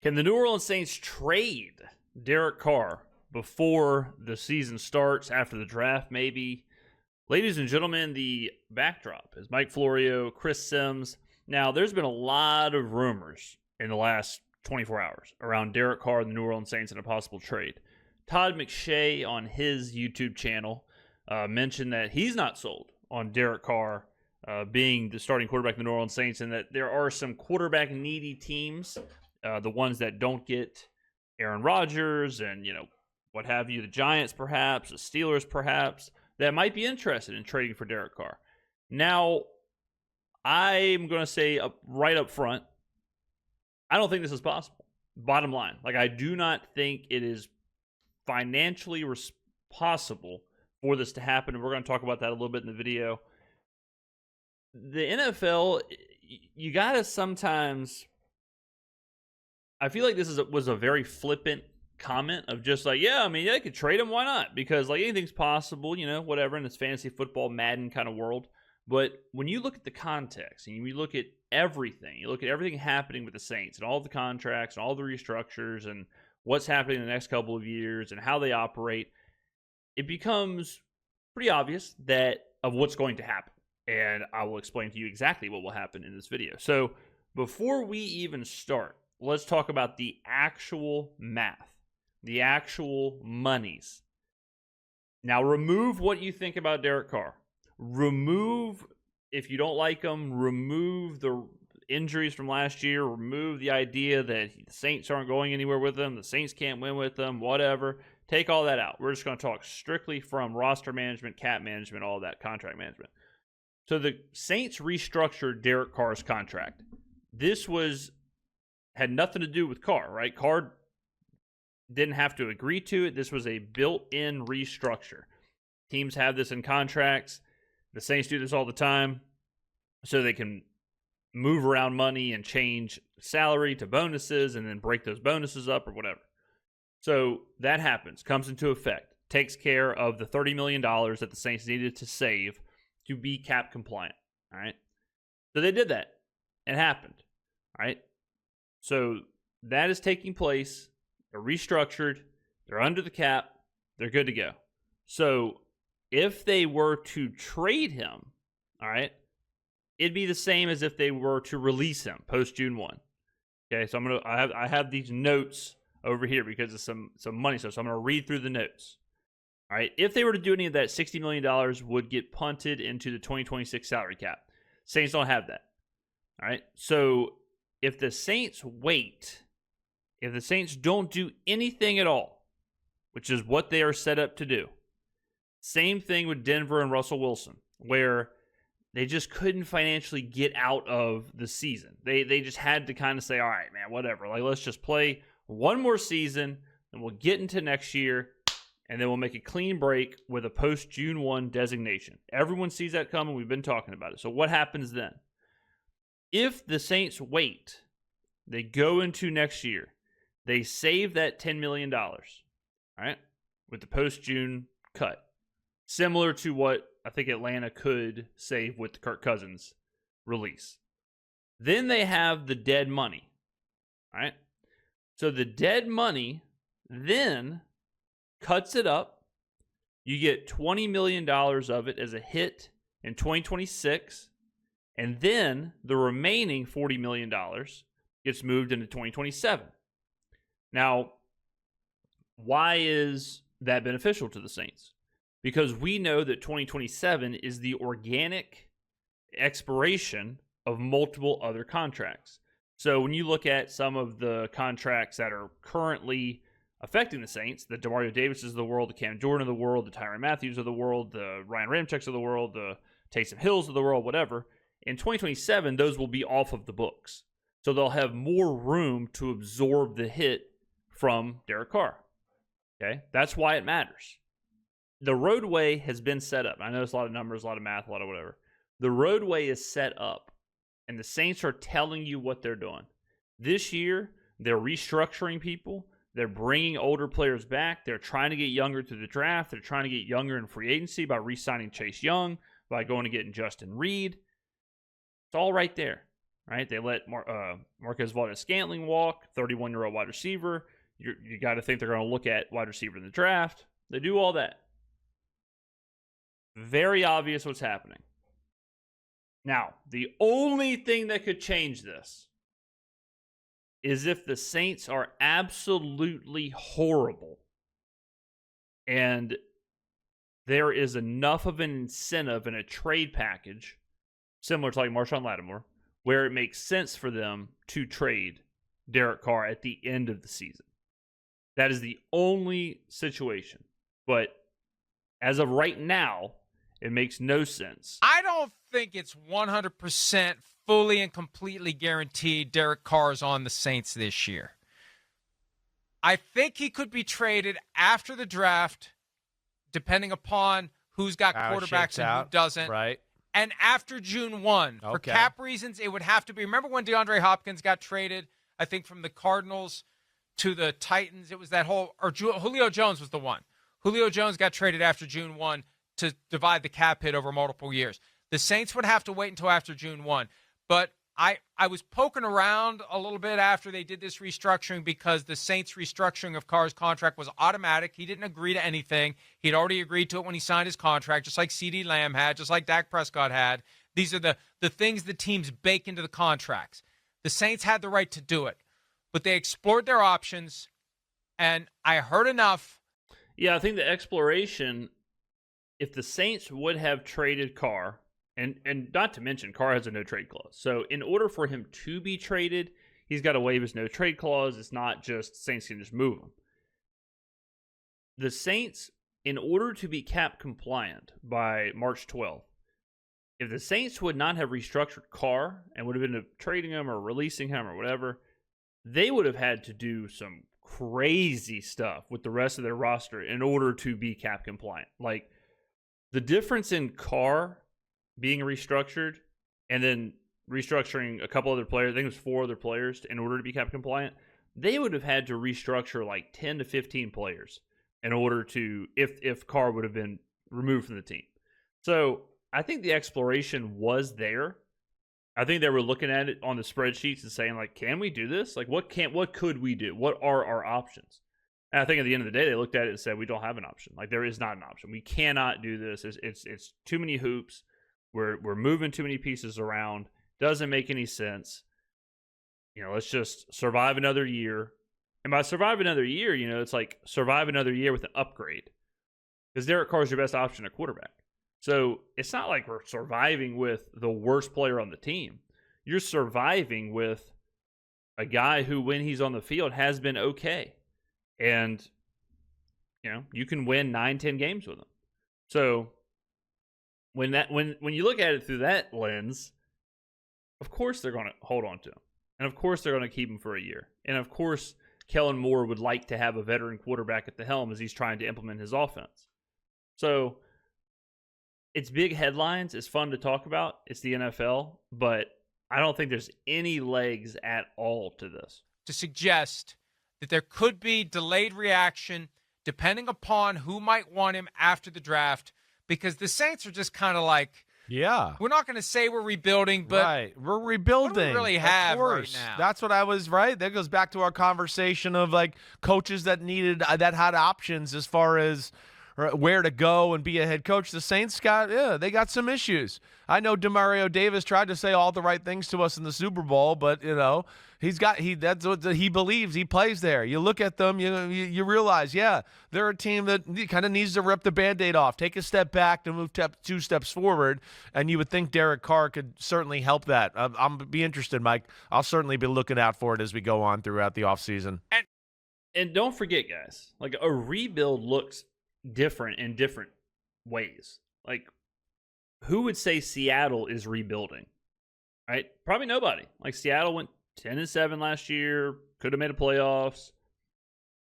Can the New Orleans Saints trade Derek Carr before the season starts, after the draft maybe? Ladies and gentlemen, the backdrop is Mike Florio, Chris Sims. Now, there's been a lot of rumors in the last 24 hours around Derek Carr and the New Orleans Saints and a possible trade. Todd McShay on his YouTube channel mentioned that he's not sold on Derek Carr being the starting quarterback of the New Orleans Saints, and that there are some quarterback-needy teams, the ones that don't get Aaron Rodgers and, what have you, the Giants perhaps, the Steelers perhaps, that might be interested in trading for Derek Carr. Now, I'm going to say right up front, I don't think this is possible. Bottom line, I do not think it is financially possible for this to happen, and we're going to talk about that a little bit in the video. The NFL, you got to sometimes, I feel like this was a very flippant comment of just I could trade him, why not? Because anything's possible, whatever, in this fantasy football Madden kind of world. But when you look at the context and you look at everything, you look at everything happening with the Saints and all the contracts and all the restructures and what's happening in the next couple of years and how they operate, it becomes pretty obvious of what's going to happen. And I will explain to you exactly what will happen in this video. So before we even start, let's talk about the actual math, the actual monies. Now, remove what you think about Derek Carr. Remove, if you don't like him, remove the injuries from last year. Remove the idea that the Saints aren't going anywhere with him. The Saints can't win with them, whatever. Take all that out. We're just going to talk strictly from roster management, cap management, all that, contract management. So the Saints restructured Derek Carr's contract. This had nothing to do with Carr, right? Carr didn't have to agree to it. This was a built-in restructure. Teams have this in contracts. The Saints do this all the time so they can move around money and change salary to bonuses and then break those bonuses up or whatever. So that happens, comes into effect, takes care of the $30 million that the Saints needed to save to be cap compliant, all right? So they did that. It happened, all right? So that is taking place. They're restructured. They're under the cap. They're good to go. So if they were to trade him, all right, it'd be the same as if they were to release him post June 1. Okay, so I have these notes over here because of some money stuff. So I'm going to read through the notes. All right, if they were to do any of that, $60 million would get punted into the 2026 salary cap. Saints don't have that. All right, so if the Saints wait, if the Saints don't do anything at all, which is what they are set up to do, same thing with Denver and Russell Wilson, where they just couldn't financially get out of the season. They just had to kind of say, all right, man, whatever. Let's just play one more season, and we'll get into next year, and then we'll make a clean break with a post-June 1 designation. Everyone sees that coming. We've been talking about it. So what happens then? If the Saints wait, they go into next year, they save that $10 million, all right, with the post-June cut. Similar to what I think Atlanta could save with the Kirk Cousins release. Then they have the dead money. All right. So the dead money then cuts it up. You get $20 million of it as a hit in 2026. And then the remaining $40 million gets moved into 2027. Now, why is that beneficial to the Saints? Because we know that 2027 is the organic expiration of multiple other contracts. So when you look at some of the contracts that are currently affecting the Saints, the DeMario Davises of the world, the Cam Jordan of the world, the Tyrann Mathieu of the world, the Ryan Ramczyks of the world, the Taysom Hills of the world, whatever, in 2027, those will be off of the books. So they'll have more room to absorb the hit from Derek Carr. Okay? That's why it matters. The roadway has been set up. I know it's a lot of numbers, a lot of math, a lot of whatever. The roadway is set up, and the Saints are telling you what they're doing. This year, they're restructuring people. They're bringing older players back. They're trying to get younger through the draft. They're trying to get younger in free agency by re-signing Chase Young, by going and getting Justin Reed. It's all right there. right? They let Marquez Valdes-Scantling walk, 31-year-old wide receiver. You got to think they're going to look at wide receiver in the draft. They do all that. Very obvious what's happening. Now, the only thing that could change this is if the Saints are absolutely horrible and there is enough of an incentive in a trade package, similar to like Marshawn Lattimore, where it makes sense for them to trade Derek Carr at the end of the season. That is the only situation. But as of right now, it makes no sense. I don't think it's 100% fully and completely guaranteed Derek Carr is on the Saints this year. I think he could be traded after the draft, depending upon who's got quarterbacks and who doesn't. Right. And after June 1. Okay. For cap reasons, it would have to be. Remember when DeAndre Hopkins got traded, I think, from the Cardinals to the Titans? It was that whole – or Julio Jones was the one. Julio Jones got traded after June 1 to divide the cap hit over multiple years. The Saints would have to wait until after June 1. But I was poking around a little bit after they did this restructuring because the Saints' restructuring of Carr's contract was automatic. He didn't agree to anything. He'd already agreed to it when he signed his contract, just like CeeDee Lamb had, just like Dak Prescott had. These are the things the teams bake into the contracts. The Saints had the right to do it, but they explored their options, and I heard enough. Yeah, I think the exploration, if the Saints would have traded Carr, and not to mention, Carr has a no-trade clause. So in order for him to be traded, he's got to waive his no-trade clause. It's not just Saints can just move him. The Saints, in order to be cap compliant by March 12th, if the Saints would not have restructured Carr and would have been trading him or releasing him or whatever, they would have had to do some crazy stuff with the rest of their roster in order to be cap compliant. Like, the difference in Carr being restructured and then restructuring a couple other players, I think it was 4 other players in order to be cap compliant, they would have had to restructure like 10 to 15 players in order to, if Carr would have been removed from the team. So I think the exploration was there. I think they were looking at it on the spreadsheets and saying, like, can we do this? Like, what could we do? What are our options? And I think at the end of the day, they looked at it and said, we don't have an option. Like, there is not an option. We cannot do this. It's too many hoops. We're moving too many pieces around. Doesn't make any sense. Let's just survive another year. And by survive another year, it's like survive another year with an upgrade. Because Derek Carr is your best option at quarterback. So it's not like we're surviving with the worst player on the team. You're surviving with a guy who, when he's on the field, has been okay. And, you can win 9-10 games with him. So when you look at it through that lens, of course they're going to hold on to him. And of course they're going to keep him for a year. And of course Kellen Moore would like to have a veteran quarterback at the helm as he's trying to implement his offense. So it's big headlines. It's fun to talk about. It's the NFL. But I don't think there's any legs at all to this. To suggest that there could be delayed reaction depending upon who might want him after the draft, because the Saints are just kind of like, yeah, we're not going to say we're rebuilding, but right, we're rebuilding. What do we really have right now? That's what I was right. That goes back to our conversation of like coaches that had options as far as where to go and be a head coach. The Saints they got some issues. I know Demario Davis tried to say all the right things to us in the Super Bowl, but that's what he believes. He plays there. You look at them, you realize, they're a team that kind of needs to rip the Band-Aid off, take a step back and move 2 steps forward, and you would think Derek Carr could certainly help that. I'm be interested, Mike. I'll certainly be looking out for it as we go on throughout the offseason. And don't forget, guys, like a rebuild looks different in different ways. Like, who would say Seattle is rebuilding? Right? Probably nobody. Like, Seattle went 10-7 last year, could have made a playoffs.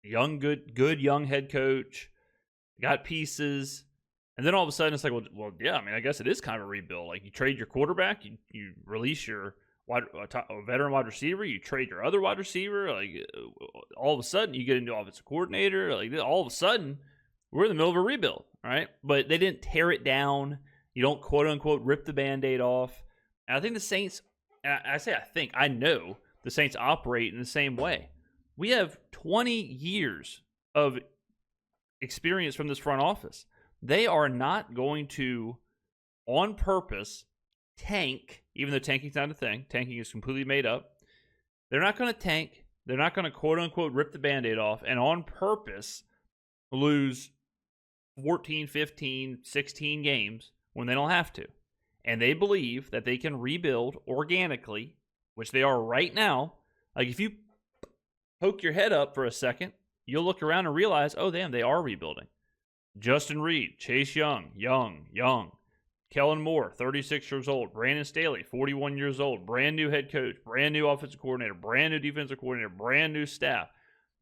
Good young head coach, got pieces, and then all of a sudden it's like, well, yeah. I mean, I guess it is kind of a rebuild. Like, you trade your quarterback, you release your veteran wide receiver, you trade your other wide receiver. Like, all of a sudden you get into offensive coordinator. Like, all of a sudden we're in the middle of a rebuild, right? But they didn't tear it down. You don't, quote-unquote, rip the Band-Aid off. And I think the Saints and I say I think, I know the Saints operate in the same way. We have 20 years of experience from this front office. They are not going to, on purpose, tank, even though tanking's not a thing. Tanking is completely made up. They're not going to tank. They're not going to, quote-unquote, rip the Band-Aid off and on purpose lose 14, 15, 16 games when they don't have to. And they believe that they can rebuild organically, which they are right now. Like, if you poke your head up for a second, you'll look around and realize, oh, damn, they are rebuilding. Justin Reed, Chase Young. Kellen Moore, 36 years old. Brandon Staley, 41 years old. Brand new head coach, brand new offensive coordinator, brand new defensive coordinator, brand new staff.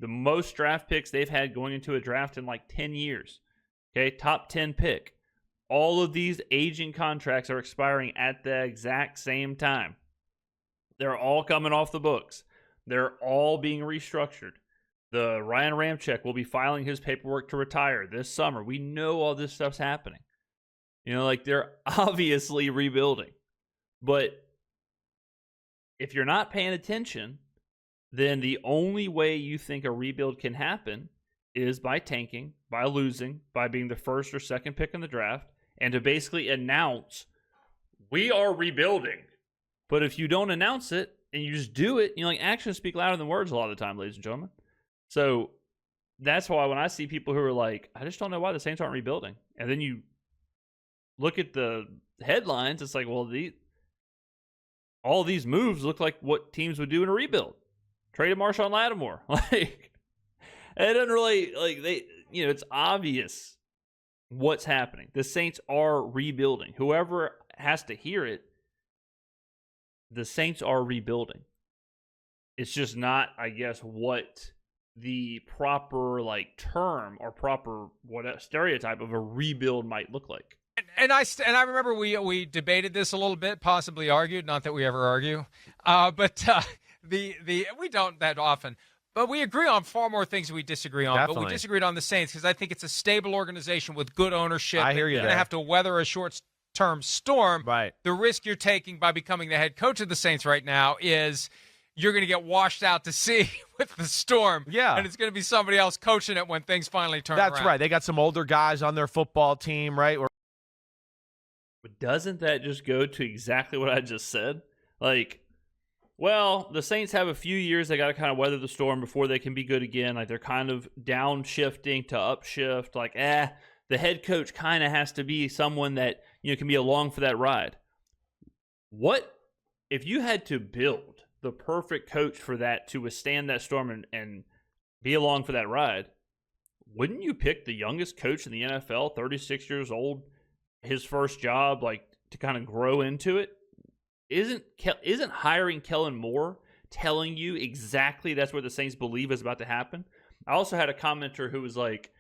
The most draft picks they've had going into a draft in like 10 years. Okay, top 10 pick. All of these aging contracts are expiring at the exact same time. They're all coming off the books. They're all being restructured. The Ryan Ramczyk will be filing his paperwork to retire this summer. We know all this stuff's happening. You know, like, they're obviously rebuilding. But if you're not paying attention, then the only way you think a rebuild can happen is by tanking, by losing, by being the first or second pick in the draft, and to basically announce, we are rebuilding. But if you don't announce it and you just do it, you know, like, actions speak louder than words a lot of the time, ladies and gentlemen. So that's why when I see people who are like, I just don't know why the Saints aren't rebuilding. And then you look at the headlines, it's like, well, all these moves look like what teams would do in a rebuild. Traded Marshawn Lattimore. Like, it doesn't really, like, it's obvious what's happening. The Saints are rebuilding. Whoever has to hear it, the Saints are rebuilding. It's just not, I guess, what the proper, like, term or proper stereotype of a rebuild might look like. And I remember we debated this a little bit, possibly argued. Not that we ever argue, but we don't that often. But we agree on far more things we disagree on. Definitely. But we disagreed on the Saints because I think it's a stable organization with good ownership. I hear you. You're going to have to weather a short-term storm. Right. The risk you're taking by becoming the head coach of the Saints right now is you're going to get washed out to sea with the storm. Yeah. And it's going to be somebody else coaching it when things finally turn around. That's right. They got some older guys on their football team, right? But doesn't that just go to exactly what I just said? Like, well, the Saints have a few years they got to kind of weather the storm before they can be good again. Like, they're kind of downshifting to upshift. Like, the head coach kind of has to be someone that, you know, can be along for that ride. What if you had to build the perfect coach for that to withstand that storm and be along for that ride? Wouldn't you pick the youngest coach in the NFL, 36 years old, his first job, like, to kind of grow into it? Isn't hiring Kellen Moore telling you exactly that's what the Saints believe is about to happen? I also had a commenter who was like,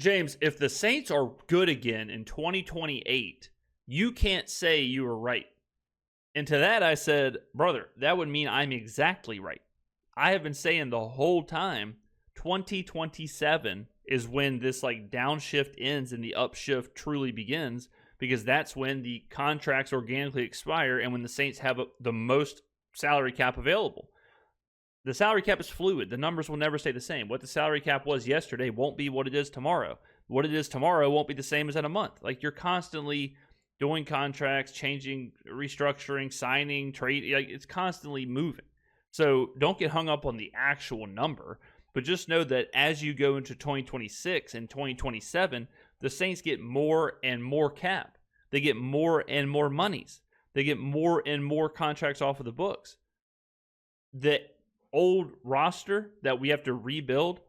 James, if the Saints are good again in 2028, you can't say you were right. And to that I said, brother, that would mean I'm exactly right. I have been saying the whole time, 2027 is when this, like, downshift ends and the upshift truly begins, because that's when the contracts organically expire and when the Saints have the most salary cap available. The salary cap is fluid. The numbers will never stay the same. What the salary cap was yesterday won't be what it is tomorrow. What it is tomorrow won't be the same as in a month. Like, you're constantly doing contracts, changing, restructuring, signing, trade. Like, it's constantly moving. So don't get hung up on the actual number, but just know that as you go into 2026 and 2027, the Saints get more and more cap. They get more and more monies. They get more and more contracts off of the books. The old roster that we have to rebuild,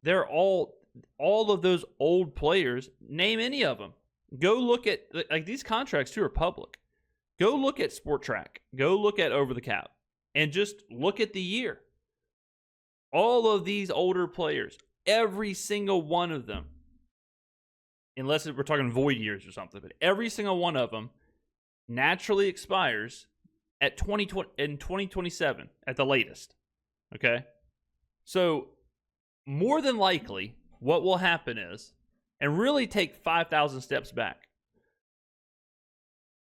they're all of those old players. Name any of them. Go look at, like, these contracts too are public. Go look at Sport Track. Go look at Over the Cap. And just look at the year. All of these older players, every single one of them, unless we're talking void years or something, but every single one of them naturally expires at 2027 at the latest. Okay? So more than likely, what will happen is, and really take 5,000 steps back,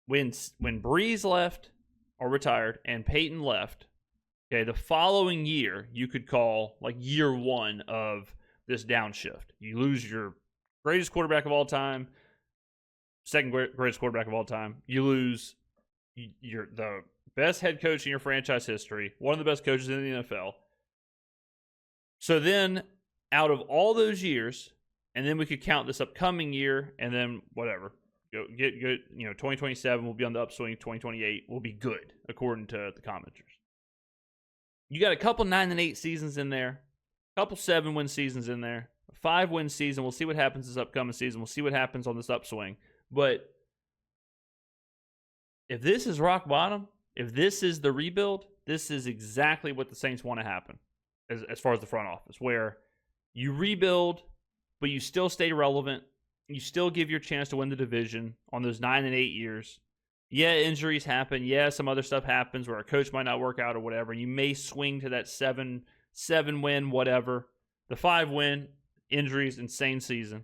when Breeze left, or retired and Peyton left, okay, the following year you could call like year one of this downshift. You lose your greatest quarterback of all time, second greatest quarterback of all time. You lose the best head coach in your franchise history, one of the best coaches in the NFL. So then, out of all those years, and then we could count this upcoming year, and then whatever. Get good. 2027 will be on the upswing. 2028 will be good, according to the commenters. You got a couple 9-8 seasons in there, a couple 7-win seasons in there, a 5-win season. We'll see what happens this upcoming season. We'll see what happens on this upswing. But if this is rock bottom, if this is the rebuild, this is exactly what the Saints want to happen as far as the front office, where you rebuild, but you still stay relevant. You still give your chance to win the division on those 9 and 8 years. Yeah, injuries happen. Yeah, some other stuff happens where a coach might not work out or whatever. You may swing to that 7-win, whatever. The 5-win, injuries, insane season.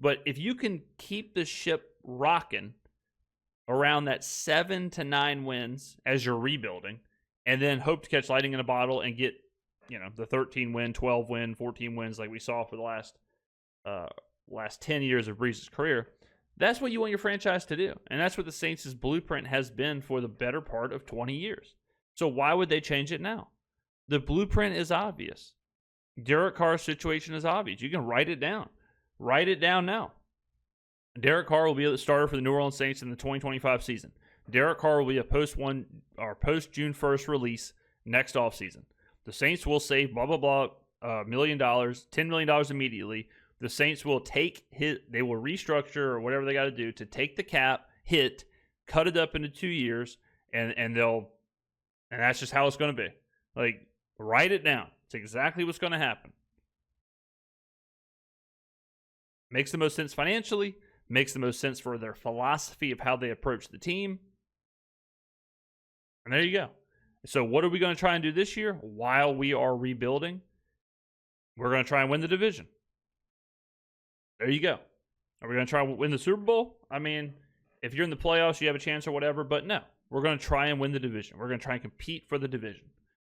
But if you can keep the ship rocking around that 7 to 9 wins as you're rebuilding, and then hope to catch lightning in a bottle and get, the 13-win, 12-win, 14 wins like we saw for the last 10 years of Breeze's career, that's what you want your franchise to do. And that's what the Saints' blueprint has been for the better part of 20 years. So why would they change it now? The blueprint is obvious. Derek Carr's situation is obvious. You can write it down. Write it down now. Derek Carr will be the starter for the New Orleans Saints in the 2025 season. Derek Carr will be a post-June 1st release next offseason. The Saints will save blah, blah, blah, $1 million, $10 million immediately. The Saints will they will restructure or whatever they got to do to take the cap hit, cut it up into 2 years, and that's just how it's going to be. Like, write it down. It's exactly what's going to happen. Makes the most sense financially, makes the most sense for their philosophy of how they approach the team. And there you go. So what are we going to try and do this year while we are rebuilding? We're going to try and win the division. There you go. Are we going to try and win the Super Bowl? I mean, if you're in the playoffs, you have a chance or whatever, but no. We're going to try and win the division. We're going to try and compete for the division.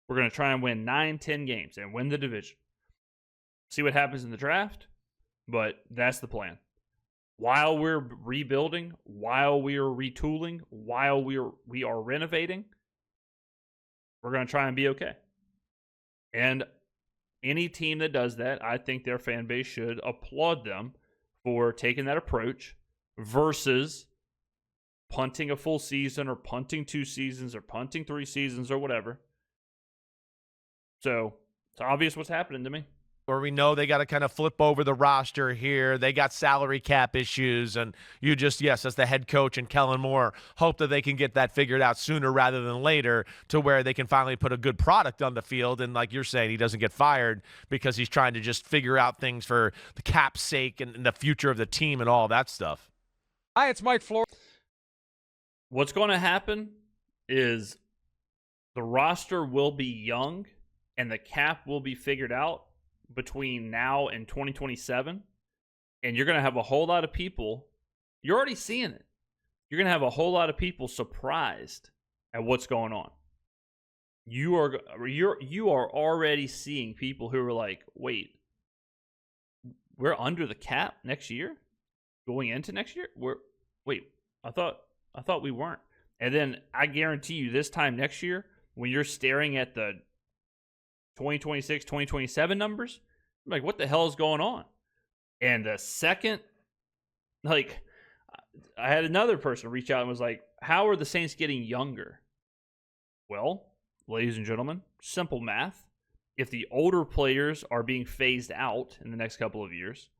We're going to try and win 9-10 games and win the division. See what happens in the draft, but that's the plan. While we're rebuilding, while we are retooling, while we are renovating, we're going to try and be okay. And any team that does that, I think their fan base should applaud them for taking that approach versus punting a full season or punting 2 seasons or punting 3 seasons or whatever. So it's obvious what's happening to me. Or we know they got to kind of flip over the roster here. They got salary cap issues, and you just, yes, as the head coach and Kellen Moore, hope that they can get that figured out sooner rather than later to where they can finally put a good product on the field. And like you're saying, he doesn't get fired because he's trying to just figure out things for the cap's sake and the future of the team and all that stuff. Hi, it's Mike Flores. What's going to happen is the roster will be young and the cap will be figured out between now and 2027, and you're going to have a whole lot of people, you're already seeing it, you're going to have a whole lot of people surprised at what's going on. You are already seeing people who are like, wait, we're under the cap next year? Going into next year? I thought we weren't. And then I guarantee you this time next year, when you're staring at the 2026, 2027 numbers, I'm like, what the hell is going on? And the second, I had another person reach out and was like, how are the Saints getting younger? Well, ladies and gentlemen, simple math. If the older players are being phased out in the next couple of years,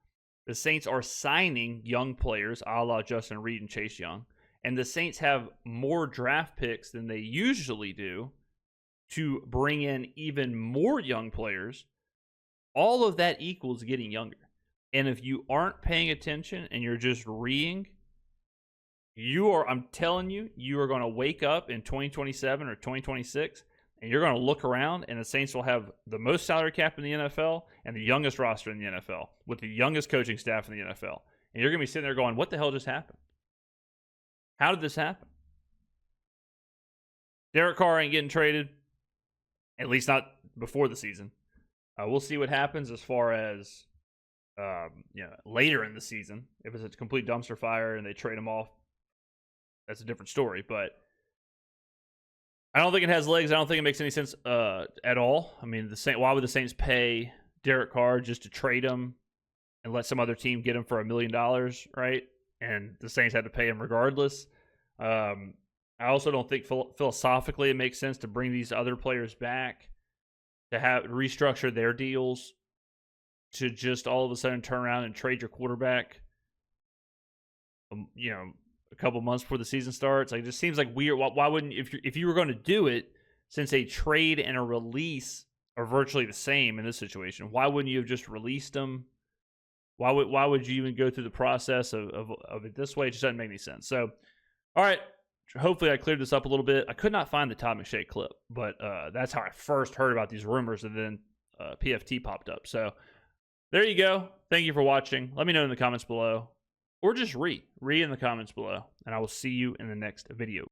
the Saints are signing young players a la Justin Reed and Chase Young, and the Saints have more draft picks than they usually do to bring in even more young players. All of that equals getting younger. And if you aren't paying attention and you're just reading, I'm telling you, you are going to wake up in 2027 or 2026 and you're going to look around and the Saints will have the most salary cap in the NFL and the youngest roster in the NFL with the youngest coaching staff in the NFL. And you're going to be sitting there going, what the hell just happened? How did this happen? Derek Carr ain't getting traded, at least not before the season. We'll see what happens as far as later in the season. If it's a complete dumpster fire and they trade him off, that's a different story. But I don't think it has legs. I don't think it makes any sense at all. I mean, why would the Saints pay Derek Carr just to trade him and let some other team get him for $1 million, right? And the Saints had to pay him regardless. I also don't think philosophically it makes sense to bring these other players back to have restructure their deals to just all of a sudden turn around and trade your quarterback, a couple months before the season starts. Like, it just seems like weird. Why wouldn't, if you were going to do it, since a trade and a release are virtually the same in this situation, why wouldn't you have just released them? Why would you even go through the process of it this way? It just doesn't make any sense. So, all right. Hopefully I cleared this up a little bit. I could not find the Todd McShay clip, but that's how I first heard about these rumors, and then PFT popped up. So there you go. Thank you for watching. Let me know in the comments below, or just re in the comments below, and I will see you in the next video.